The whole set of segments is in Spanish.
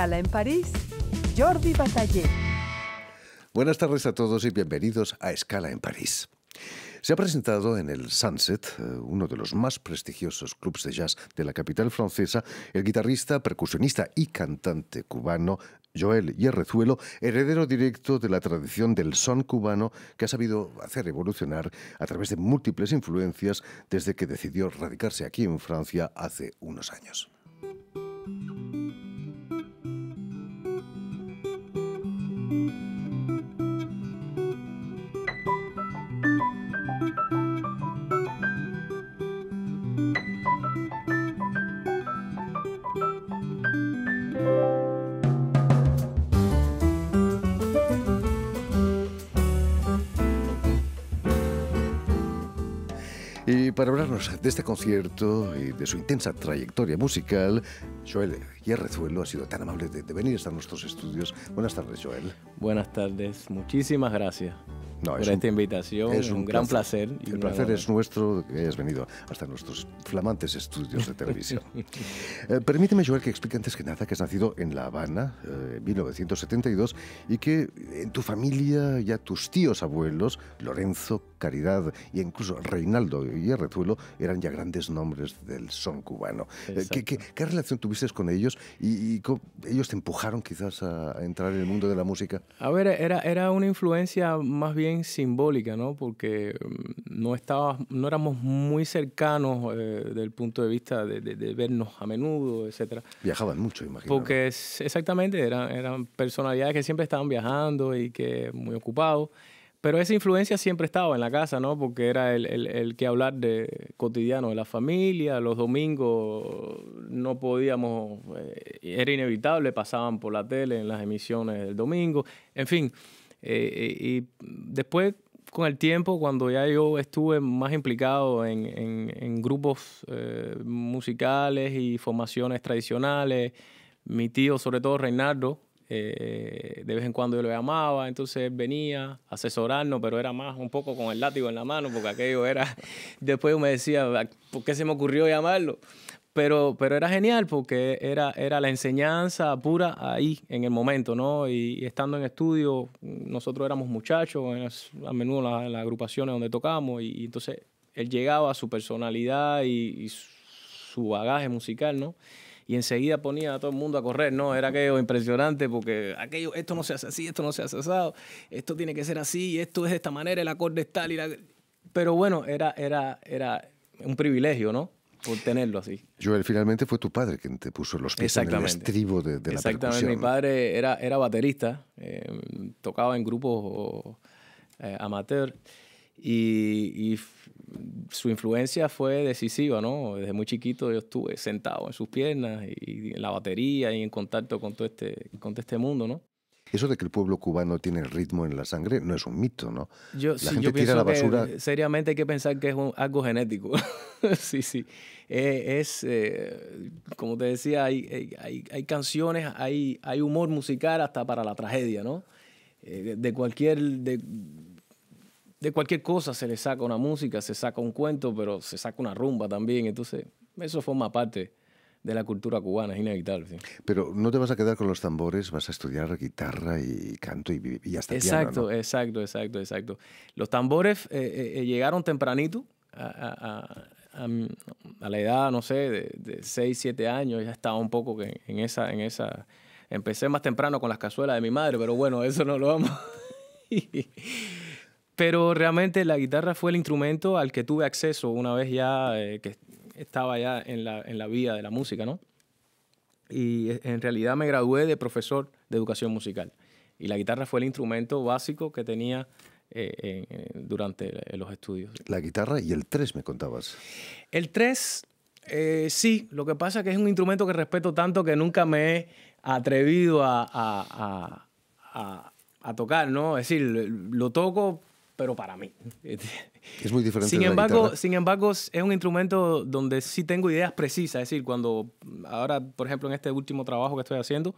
Escala en París, Jordi Bataller. Buenas tardes a todos y bienvenidos a Escala en París. Se ha presentado en el Sunset, uno de los más prestigiosos clubs de jazz de la capital francesa, el guitarrista, percusionista y cantante cubano Joel Yerrezuelo, heredero directo de la tradición del son cubano que ha sabido hacer evolucionar a través de múltiples influencias desde que decidió radicarse aquí en Francia hace unos años. Y para hablarnos de este concierto y de su intensa trayectoria musical, Joel Yerrezuelo ha sido tan amable de venir hasta nuestros estudios. Buenas tardes, Joel. Buenas tardes, muchísimas gracias por es esta invitación. Es un gran placer. El placer es nuestro que hayas venido hasta nuestros flamantes estudios de televisión. Permíteme, Joel, que explique antes que nada que has nacido en La Habana en 1972 y que en tu familia ya tus tíos abuelos, Lorenzo, Caridad e incluso Reinaldo Yerrezuelo, eran ya grandes nombres del son cubano. ¿Qué relación tuviste con ellos y cómo ellos te empujaron quizás a entrar en el mundo de la música? A ver, era una influencia más bien simbólica, ¿no? Porque no éramos muy cercanos desde el punto de vista de vernos a menudo, etcétera. Viajaban mucho, imagino. Porque exactamente eran personalidades que siempre estaban viajando y que muy ocupados. Pero esa influencia siempre estaba en la casa, ¿no? Porque era el que hablar de cotidiano de la familia. Los domingos no podíamos, era inevitable, pasaban por la tele en las emisiones del domingo. En fin, y después, con el tiempo, cuando ya yo estuve más implicado en grupos musicales y formaciones tradicionales, mi tío, sobre todo Reinaldo, de vez en cuando yo lo llamaba, entonces él venía a asesorarnos, pero era más un poco con el látigo en la mano, porque aquello era... Después me decía, ¿por qué se me ocurrió llamarlo? Pero era genial porque era la enseñanza pura ahí, en el momento, ¿no? Y estando en estudio, nosotros éramos muchachos, a menudo en las agrupaciones donde tocábamos, y entonces él llegaba a su personalidad y su bagaje musical, ¿no? Y enseguida ponía a todo el mundo a correr, ¿no? Era aquello impresionante porque esto no se hace así, esto no se hace asado, esto tiene que ser así, esto es de esta manera, el acorde es tal. Pero bueno, era un privilegio, ¿no? Por tenerlo así. Joel, finalmente fue tu padre quien te puso los pies en el estribo de la percusión. Exactamente, mi padre era baterista, tocaba en grupos amateur y su influencia fue decisiva, ¿no? Desde muy chiquito yo estuve sentado en sus piernas y en la batería y en contacto con todo este mundo, ¿no? Eso de que el pueblo cubano tiene ritmo en la sangre no es un mito, ¿no? Yo tira la basura. Que seriamente hay que pensar que es algo genético. Sí. Como te decía, hay canciones, hay humor musical hasta para la tragedia, ¿no? De cualquier cosa se le saca una música, se saca un cuento, pero se saca una rumba también. Entonces, eso forma parte de la cultura cubana, es inevitable. Sí. Pero no te vas a quedar con los tambores, vas a estudiar guitarra y canto y hasta piano, ¿no? Exacto. Los tambores llegaron tempranito, a la edad, no sé, de 6, 7 años. Ya estaba un poco en esa... Empecé más temprano con las cazuelas de mi madre, pero bueno, eso no lo vamos... Pero realmente la guitarra fue el instrumento al que tuve acceso una vez ya que estaba ya en la vía de la música, ¿no? Y en realidad me gradué de profesor de educación musical. Y la guitarra fue el instrumento básico que tenía durante los estudios. La guitarra y el tres, me contabas. El tres, sí. Lo que pasa es que es un instrumento que respeto tanto que nunca me he atrevido a tocar, ¿no? Es decir, lo toco, pero para mí. Es muy diferente de la guitarra. Sin embargo, es un instrumento donde sí tengo ideas precisas. Es decir, ahora, por ejemplo, en este último trabajo que estoy haciendo,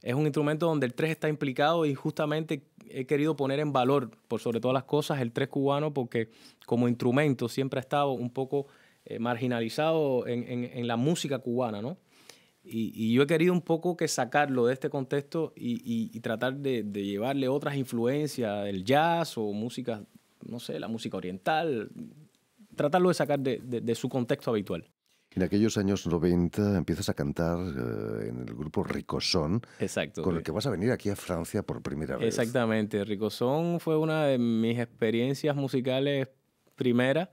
es un instrumento donde el tres está implicado y justamente he querido poner en valor, por sobre todas las cosas, el tres cubano, porque como instrumento siempre ha estado un poco marginalizado en la música cubana, ¿no? Y yo he querido un poco que sacarlo de este contexto y tratar de llevarle otras influencias del jazz o música, no sé, la música oriental, tratarlo de sacar de su contexto habitual. En aquellos años 90 empiezas a cantar en el grupo Ricosón, exacto, con el que vas a venir aquí a Francia por primera vez. Exactamente. Ricosón fue una de mis experiencias musicales primeras.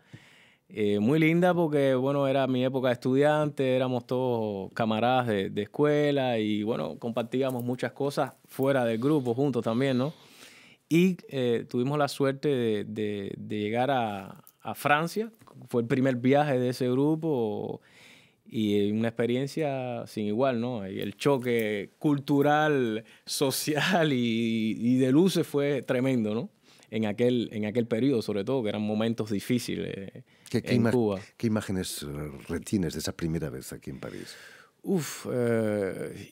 Muy linda porque, bueno, era mi época de estudiante, éramos todos camaradas de escuela y, bueno, compartíamos muchas cosas fuera del grupo juntos también, ¿no? Y tuvimos la suerte de llegar a Francia. Fue el primer viaje de ese grupo y una experiencia sin igual, ¿no? Y el choque cultural, social y de luces fue tremendo, ¿no? En aquel periodo, sobre todo, que eran momentos difíciles en Cuba. ¿Qué imágenes retienes de esa primera vez aquí en París?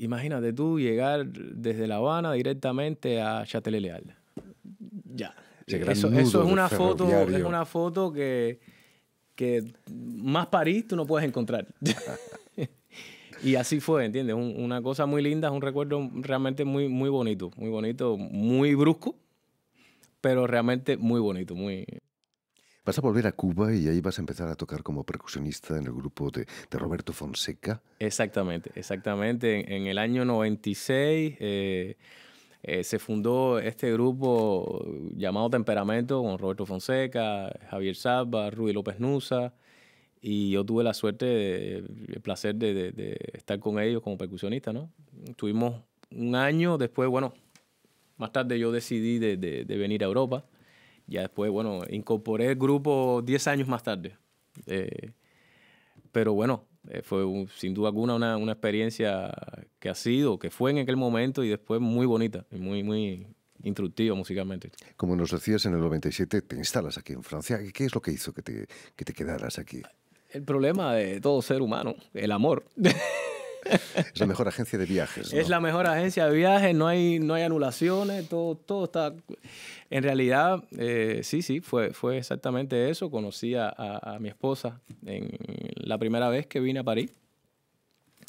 Imagínate tú llegar desde La Habana directamente a Châtelet-Léal. Ya. Eso es una foto que más París tú no puedes encontrar. Y así fue, ¿entiendes? Una cosa muy linda, es un recuerdo realmente muy, muy bonito, muy brusco, pero realmente muy bonito, muy... Vas a volver a Cuba y ahí vas a empezar a tocar como percusionista en el grupo de Roberto Fonseca. Exactamente. En el año 96 se fundó este grupo llamado Temperamento con Roberto Fonseca, Javier Salva, Rudy López Nusa, y yo tuve la suerte, el placer de estar con ellos como percusionista, ¿no? Tuvimos un año, después, bueno, más tarde yo decidí de venir a Europa. Ya después, bueno, incorporé el grupo 10 años más tarde. Pero bueno, fue sin duda alguna una experiencia que fue en aquel momento y después muy bonita y muy instructiva musicalmente. Como nos decías, en el 97 te instalas aquí en Francia. ¿Qué es lo que hizo que te quedaras aquí? El problema de todo ser humano, el amor. Es la mejor agencia de viajes, ¿no? Es la mejor agencia de viajes, no hay anulaciones, todo está... En realidad, sí, fue exactamente eso. Conocí a mi esposa en la primera vez que vine a París.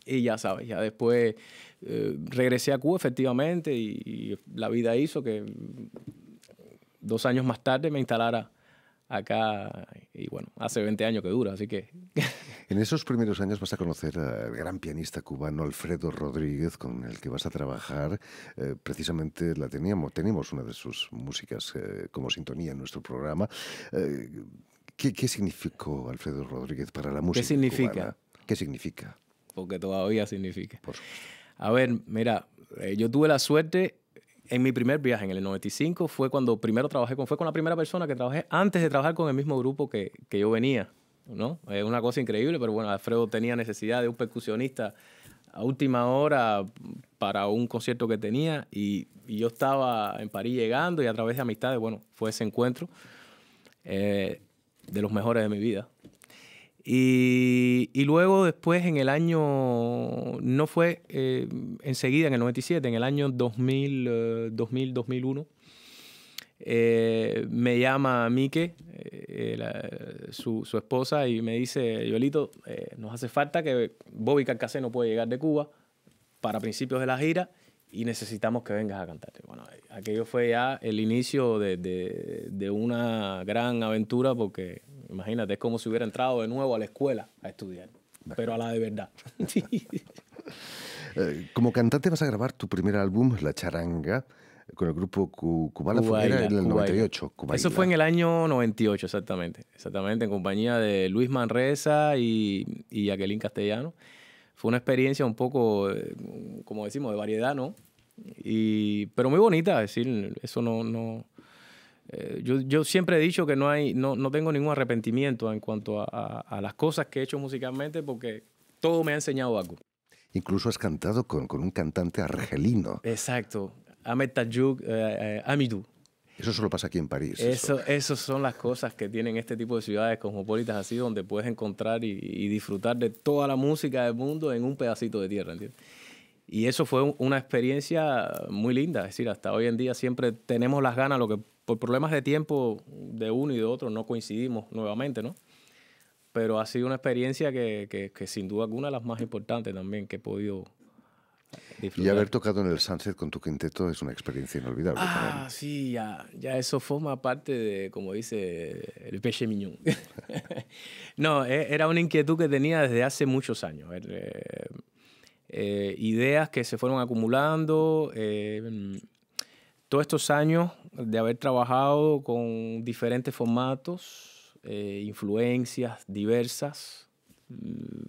Y ya sabes, ya después regresé a Cuba efectivamente y la vida hizo que 2 años más tarde me instalara acá, y bueno, hace 20 años que dura, así que... En esos primeros años vas a conocer al gran pianista cubano Alfredo Rodríguez, con el que vas a trabajar. Precisamente teníamos una de sus músicas como sintonía en nuestro programa. ¿Qué significó Alfredo Rodríguez para la música cubana? ¿Qué significa? Porque todavía significa. A ver, mira, yo tuve la suerte... En mi primer viaje, en el 95, fue cuando primero fue con la primera persona que trabajé antes de trabajar con el mismo grupo que yo venía, ¿no? Es una cosa increíble, pero bueno, Alfredo tenía necesidad de un percusionista a última hora para un concierto que tenía y yo estaba en París llegando y a través de amistades, bueno, fue ese encuentro de los mejores de mi vida. Y luego después en el año, no fue enseguida en el 97, en el año 2001, me llama Mike, su esposa, y me dice, Joelito, nos hace falta que Bobby Carcassé no puede llegar de Cuba para principios de la gira y necesitamos que vengas a cantar. Bueno, aquello fue ya el inicio de una gran aventura porque... Imagínate, es como si hubiera entrado de nuevo a la escuela a estudiar, pero a la de verdad. Como cantante vas a grabar tu primer álbum, La Charanga, con el grupo Cubaila. Era en el 98. Cubaila. Eso fue en el año 98, exactamente, en compañía de Luis Manresa y Jacqueline Castellano. Fue una experiencia un poco, como decimos, de variedad, ¿no? Pero muy bonita, es decir, eso no yo siempre he dicho que no tengo ningún arrepentimiento en cuanto a las cosas que he hecho musicalmente porque todo me ha enseñado algo. Incluso has cantado con un cantante argelino. Exacto. Ahmed Tayouk, Amidou. Eso solo pasa aquí en París. Esas son las cosas que tienen este tipo de ciudades cosmopolitas así, donde puedes encontrar y disfrutar de toda la música del mundo en un pedacito de tierra, ¿entiendes? Y eso fue una experiencia muy linda. Es decir, hasta hoy en día siempre tenemos las ganas, lo que por problemas de tiempo de uno y de otro no coincidimos nuevamente, ¿no? pero ha sido una experiencia que sin duda alguna de las más importantes también que he podido disfrutar. Y haber tocado en el Sunset con tu quinteto es una experiencia inolvidable. Ah, sí, ya eso forma parte de, como dice, el péché mignon. No, era una inquietud que tenía desde hace muchos años. Ideas que se fueron acumulando. Todos estos años de haber trabajado con diferentes formatos, influencias diversas,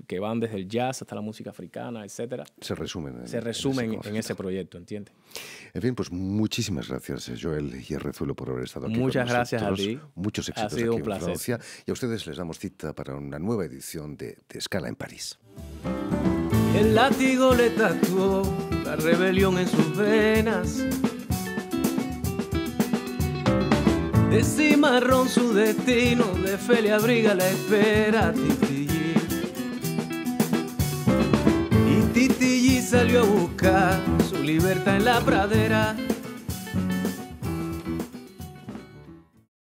que van desde el jazz hasta la música africana, etcétera. Se resumen en ese proyecto, ¿entiendes? En fin, pues muchísimas gracias, Joel Hierrezuelo, por haber estado aquí. Muchas gracias a ti. Muchos éxitos aquí en Francia. Y a ustedes les damos cita para una nueva edición de Escala en París. El látigo le tatuó la rebelión en sus venas. De cimarrón su destino, de fe le abriga la espera, Titillí. Y Titillí salió a buscar su libertad en la pradera.